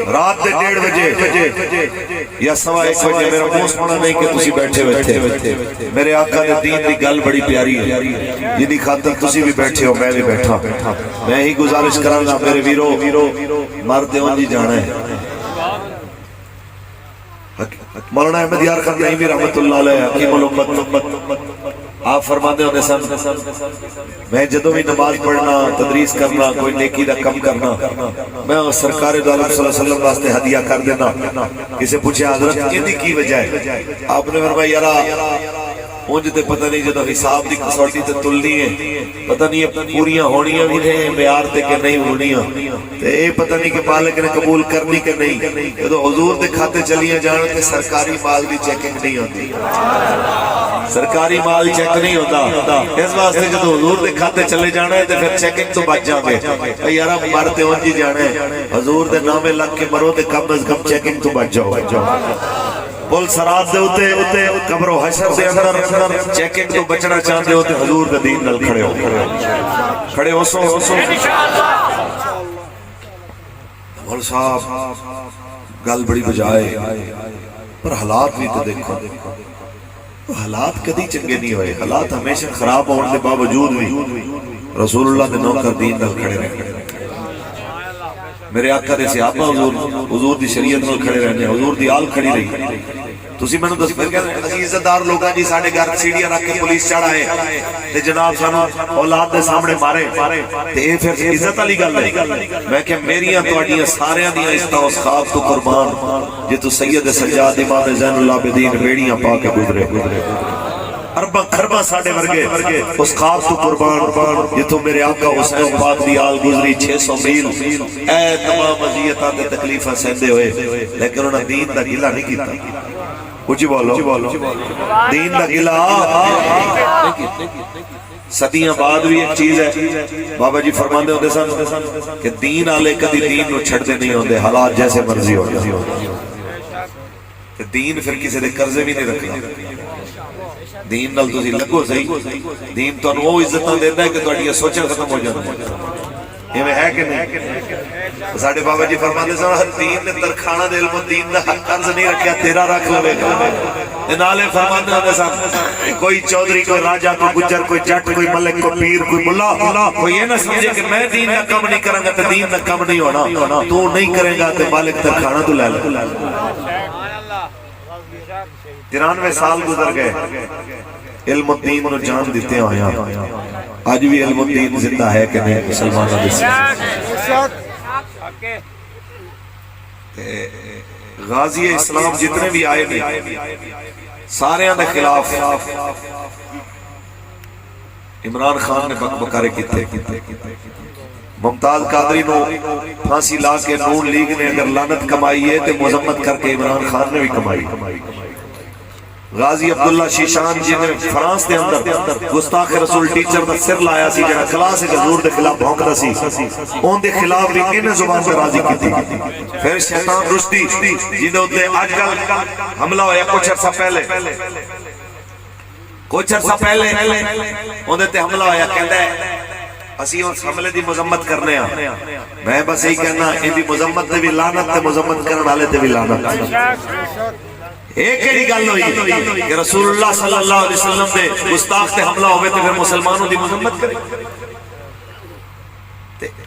رات دے 1:30 بجے یا 1:15 بجے میرا منہ سننا نہیں کہ تسی بیٹھے میرے آقا دے دین دی گل بڑی پیاری ہے جدی خاطر تسی بھی بیٹھے ہو میں بھی بیٹھا میں ہی گزارش کراں گا میرے ویرو مرد ہوں جی جانا ہے مولانا احمد یار خان نعیمی رحمت اللہ علیہ حکیم الامت آپ فرماتے ہوتے سن میں جدوں بھی نماز پڑھنا تدریس کرنا کوئی نیکی دا کم کرنا میں سرکار دو عالم صلی اللہ علیہ وسلم واسطے ہدیہ کر دینا کسے پوچھے حضرت یہ کی وجہ ہے آپ نے فرمایا یارا انج تے پتہ نہیں جدو حساب دی کسوٹی تے تلنی ہے پتہ نہیں پوریاں ہونیاں بھی نے معیار تے کہ نہیں ہونیاں تے اے پتہ نہیں کہ مالک نے قبول کرنی کہ نہیں جدو حضور دے کھاتے چلیاں جان تے سرکاری مال دی چیکنگ نہیں ہوتی سرکاری مال چیک نہیں ہوتا اس واسطے جدو حضور دے کھاتے چلے جانا ہے تے پھر چیکنگ تو بچ جاؤ گے یارا مرتے ہوں جی جانا ہے حضور دے نامے لگ کے مرو تے کم از کم چیکنگ تو بچ جاؤ بول سرات دے ہوتے قبر و حشر دے اندر چیکنگ تو بچنا چاہتے ہوتے حضور دے دین نل کھڑے ہو کھڑے ہو سو مول صاحب گل بڑی بجائے پر حالات بھی تو دیکھو حالات کدی چنگے نہیں ہوئے حالات ہمیشہ خراب ہونے کے باوجود بھی رسول اللہ دے نوکر دین نل کھڑے رہے میرے آقا دے صحابہ حضور دی شریعت نال کھڑے رہنے حضور دی آل کھڑی رہی تسی میں نے دس پھر کہتے ہیں عزت دار لوگاں جی ساڑھے گھر سیڑھیاں رکھ کے پولیس چڑھا ہے تے جناب سانو اولاد دے سامنے مارے تے اے پھر عزت والی گل ہے میں کہ میریاں تواڈیاں ساریاں دیاں عزتاں اس خواب تو قربان جے تو سید سجاد امام زین العابدین بیڑیاں پا کے گزرے ارباں خرباں ساڑھے ورگے اس خواب تو قربان یہ تو میرے آقا حسین پاک دی آل گزری 600 میل اے تمام اذیتاں تے تکلیفاں سہندے ہوئے لیکن انہاں دین دا گلہ نہیں کیتا اونچی بولو دین دا گلہ صدیاں بعد بھی ایک چیز ہے بابا جی فرماندے ہوندے سن کہ دین والے کدی دین نو چھڑدے نہیں ہوندے حالات جیسے مرضی ہو تے دین پھر کسی دے قرضے بھی نہیں رکھنا دین نال تسی لگو صحیح دین تانوں او عزتاں دیندا ہے کہ تہاڈیاں سوچاں ختم ہو جاندیاں ایویں ہے کہ نہیں ساڈے بابا جی فرماندے سن دین نے ترخانہ دے علم دین دا حق قرض نہیں رکھیا تیرا رکھ لوے گا تے نالے فرماندے ہوندے سن کوئی چودھری کوئی راجا کوئی گجر کوئی جٹ کوئی ملک کوئی پیر کوئی ملا کوئی یہ نہ سمجھے کہ میں دین دا کم نہیں کراں گا تے دین دا کم نہیں ہونا تو نہیں کرے گا تے مالک ترخانہ تو لے لے 93 سال گزر گئے علم الدین نو جان دیتے آیا آج بھی علم الدین زندہ ہے کہ نہیں مسلمانوں دے غازی اسلام جتنے بھی آئے نہیں سارے دے خلاف عمران خان نے بکبکارے کیتے ممتاز قادری نو پھانسی لا کے نون لیگ نے اگر لعنت کمائی ہے تو مذمت کر کے عمران خان نے بھی کمائی غازی عبداللہ شیشان جی نے فرانس دے اندر گستاخ رسول ٹیچر دا سر لایا سی جہاں کلاس حضور دے خلاف بھونکدا سی اون دے خلاف بھی انہیں زبان سے راضی کی پھر شیطان رشدی جی دے ہوتے آج کل حملہ ہویا کچھ عرصہ پہلے اون دے تے حملہ ہویا کہندا ہے اسی اس حملے دی مذمت کرنے ہیں میں بس یہی کہنا ان دی مذمت تے بھی لعنت تے مذمت کرن والے تے بھی لعنت ایک ہی گل ہوئی کہ رسول اللہ صلی اللہ علیہ وسلم دے گستاخ تے حملہ ہوئے تے پھر مسلمانوں دی مذمت کرے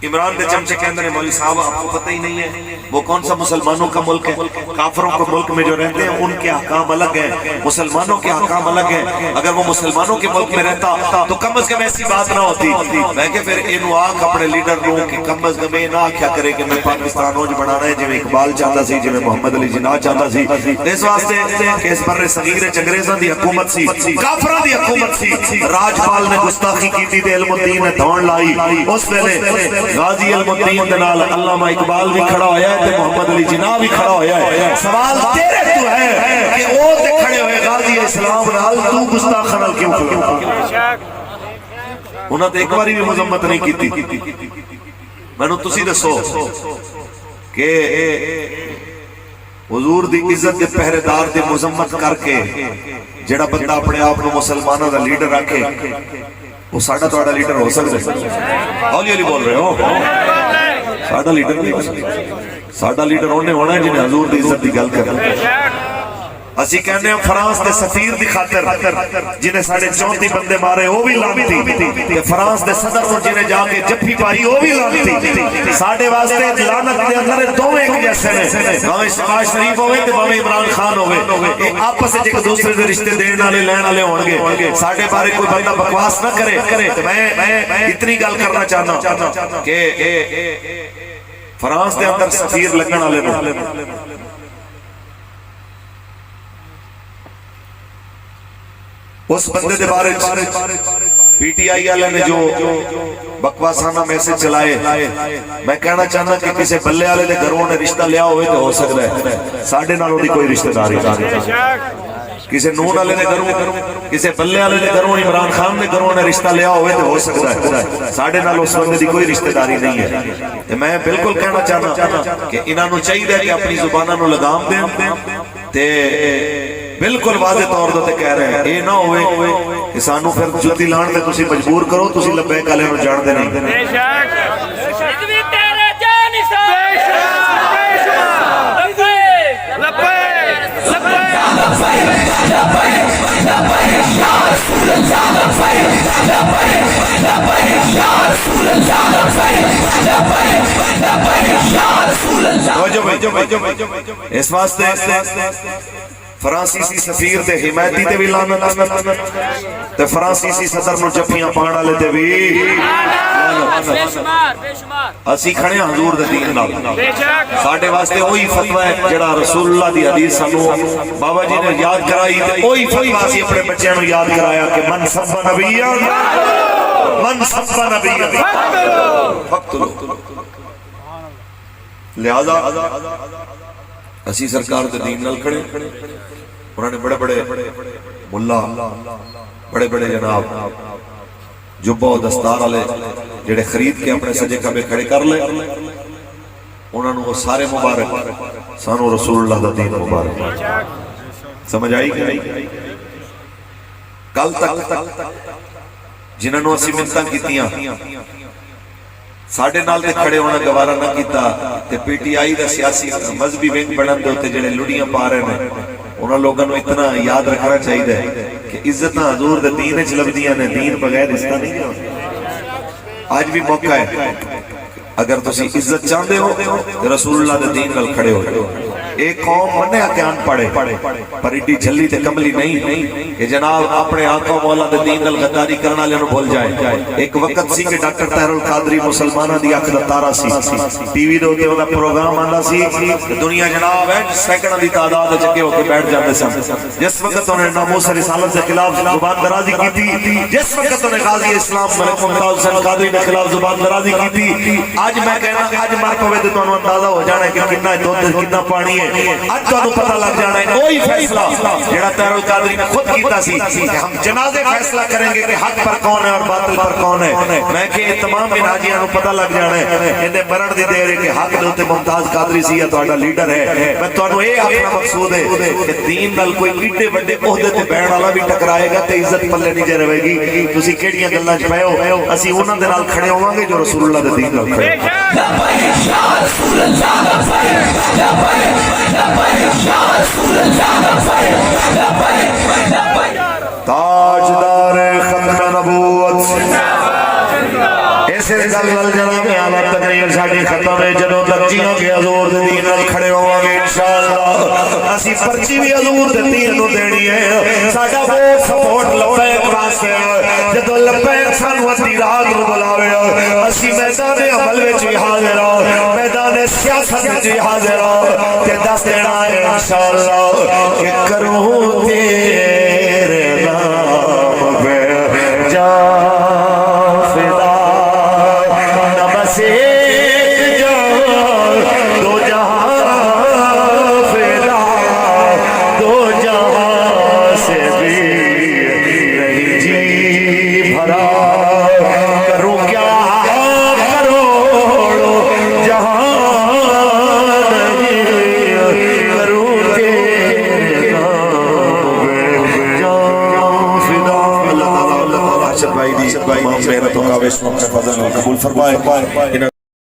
عمران دے چمچے کے اندر مولوی صاحب آپ کو پتہ ہی نہیں ہے وہ کون سا مسلمانوں کا ملک ہے کافروں کے ملک میں جو رہتے ہیں ان کے احکام الگ ہیں مسلمانوں کے احکام الگ ہیں اگر وہ مسلمانوں کے ملک میں رہتا تو کم از کم ایسی بات نہ ہوتی میں کہ پھر انہوں آگ اپنے لیڈر لوگوں کی کم از کم نہ کیا کرے کہ میں پاکستان ہوج بنانا ہے جو اقبال چاہتا سی جو محمد علی جناح چاہتا سی اس واسطے کہ اس پر صغیر انگریزاں دی حکومت سی کافراں دی حکومت سی راجپال نے گستاخی کی تھی تے علم الدین نے دھون لائی اس ویلے غازی علم الدین دے نال علامہ اقبال بھی کھڑا ہویا ہے تے محمد علی جناح بھی کھڑا ہویا ہے سوال تیرے تو ہے کہ او تے کھڑے ہوئے غازی اسلام نال تو گستاخ نال کیوں کھڑا انہاں تے ایک باری بھی مذمت نہیں کیتی مینوں تسی دسو کہ حضور دی عزت دے پہرے دار دی مذمت کر کے جڑا بندہ اپنے آپ کو مسلمانوں دا لیڈر رکھے وہ ساڑھا توڑا لیڈر ہو سکتا ہے اولی علی بول رہے ہو ساڑھا لیڈر نہیں ہو سکتا ساڑھا لیڈر ہونے ہونا ہے جنہیں حضور دی عزت دی گل کرنا اسی کہنے ہیں فرانس دے سفیر دی خاطر جنہیں ساڑھے 34 بندے مارے وہ بھی لانتی کہ فرانس دے صدر کو جنہیں جا کے جپھی پائی وہ بھی لانتی ساڑھے واسطے لانت دے اندر دو ایک جیسے ہیں باہم شباز شریف ہوئے تو باہم عمران خان ہوئے آپس سے ایک دوسرے دے رشتے دینے والے لین والے ہونگے ساڑھے بارے کوئی بندہ بکواس نہ کرے میں اتنی گل کرنا چاہنا کہ فرانس دے اندر سفیر لگن والے اس بندے دے بارے پی ٹی آئی والے نے جو بکواسانہ میسج چلائے، میں کہنا چاہنا کہ کسی بلے والے دے گھروں نے رشتہ لیا ہوئے تو ہو سکتا ہے ساڈے نال دی کوئی رشتہ داری نہیں، کسی نون والے دے گھروں کسی بلے والے دے گھروں عمران خان دے گھروں نے رشتہ لیا ہوئے تو ہو سکتا ہے ساڈے نال اس بندے دی کوئی رشتہ داری نہیں ہے۔ تے میں بالکل کہنا چاہنا کہ انہاں نوں چاہیے کہ اپنی زباناں نوں لگام دیں تے بالکل واضح طور تے کہہ رہے ہیں، اے نہ ہوئے کہ سانو پھر جُتی لان تے تسی مجبور کرو تسی لبیک والے نوں جان دے نہیں۔ اس واسطے فرانسیسی سفیر تے حمایتی تے بھی لعنت تے فرانسیسی صدر نو جفیاں پان والے تے بھی اسی کھڑے ہاں حضور دے دین نال، ساڈے واسطے وہی فتوی ہے جڑا رسول اللہ دی حدیث سانو بابا جی نے یاد کرائی تے وہی فتوی اسی اپنے بچیاں نو یاد کرایا کہ من سب نبیاں فقتلوا، لہذا اسی سرکار دے دین نال کھڑے، انہوں نے بڑے بڑے ملا بڑے بڑے جناب جبہ و دستار والے جڑے خرید کے اپنے سجے کعبے کھڑے کر لے، انہوں نے وہ سارے مبارک، سانو رسول اللہ دا دین مبارک۔ سمجھ آئی کہ نہیں؟ کل تک جنہوں نے اسی منتاں کیتیاں ساڑھے نال دے کھڑے ہونا گوارا نہ کیتا تے پی ٹی آئی دا سیاسی مذہبی ونگ بنن دے ہوتے جڑے لڑیاں پا رہے ہیں، انہاں لوگوں نے اتنا یاد رکھنا چاہیے کہ عزت حضور دے دین وچ لبدیاں نے، دین بغیر رشتہ نہیں جانا۔ آج بھی موقع ہے اگر تسی عزت چاہتے ہو تو رسول اللہ دے دین نال کھڑے ہو۔ ایک قوم منیا کہ ان پڑھے پر ایڈی جھلی تے کملی نہیں کہ جناب اپنے آقا مولا دے دین نال غداری کرنا لے نو بھول جائے۔ ایک وقت سی کہ ڈاکٹر طاہر القادری مسلمانہ دی اکھ دا تارا سی، ٹی وی دے اوتے اوندا پروگرام آندا سی، دنیا جناب ہے سینکڑوں دی تعداد وچ اگے ہو کے بیٹھ جاندے سن۔ جس وقت انہوں نے ناموس رسالت دے خلاف زبان درازی کیتی، جس وقت انہوں نے غازی اسلام ملک ممتاز حسین قادری دے خلاف زبان درازی کیتی، آج میں کہنا آج مر پوے تے تانوں اندازہ ہو جانا ہے کہ کتنا دودھ کتنا پانی ہے، آج تانوں پتہ لگ جانا ہے کوئی فیصلہ جڑا طاہر القادری نے خود کیتا سی کہ ہم جنازے فیصلہ کریں گے کہ حق پر کون ہے اور باطل پر کون ہے۔ میں کہ تمام مناجیاں نوں پتہ لگ جانا ہے ایندے مرن دی دیر ہے کہ حق دے اوتے ممتاز قادری سی یا تہاڈا لیڈر ہے۔ میں تانوں اے آکھنا مقصود ہے کہ دین نال کوئی ایڈے بڑے عہدے تے بیٹھن والا بھی ٹکرائے گا تے عزت پلے نہیں جے رہے گی۔ تسی کیڑیاں گلاں وچ پئے ہو، اسی انہاں دے نال کھڑے ہوواں گے جو رسول اللہ دے دین نال کھڑے۔ تاجدار ختم نبوت ایسے گل جناب اعلیٰ تقریر ساڈی ختم ہے جدوں تک جیاں گے حضور دے دین نال کھڑے ہوواں گے انشاءاللہ۔ اسی پرچی بھی حضور دے دین نوں دینی ہے، ساڈا ووٹ سپورٹ لبیک واسطے جدوں لبیک سانوں ادھی رات نوں بلاوے اسی میدان عمل وچ بھی حاضر ہاں، میدان سیاست وچ بھی حاضر ہاں تے دس دینا ہے انشاءاللہ کہ کروں تیرے نام پہ جان فدا، نہ بس ایک جان دو جہاں فدا، دو جہاں سے بھی نہیں جی بھرا، کروں کیا کروڑوں جہاں نہیں، کروں تیرے نام پہ جان فدا۔ اللہ تعالیٰ ارشد بھائی دی محرتوں کا ویسوں کا فضل قبول فرمائے۔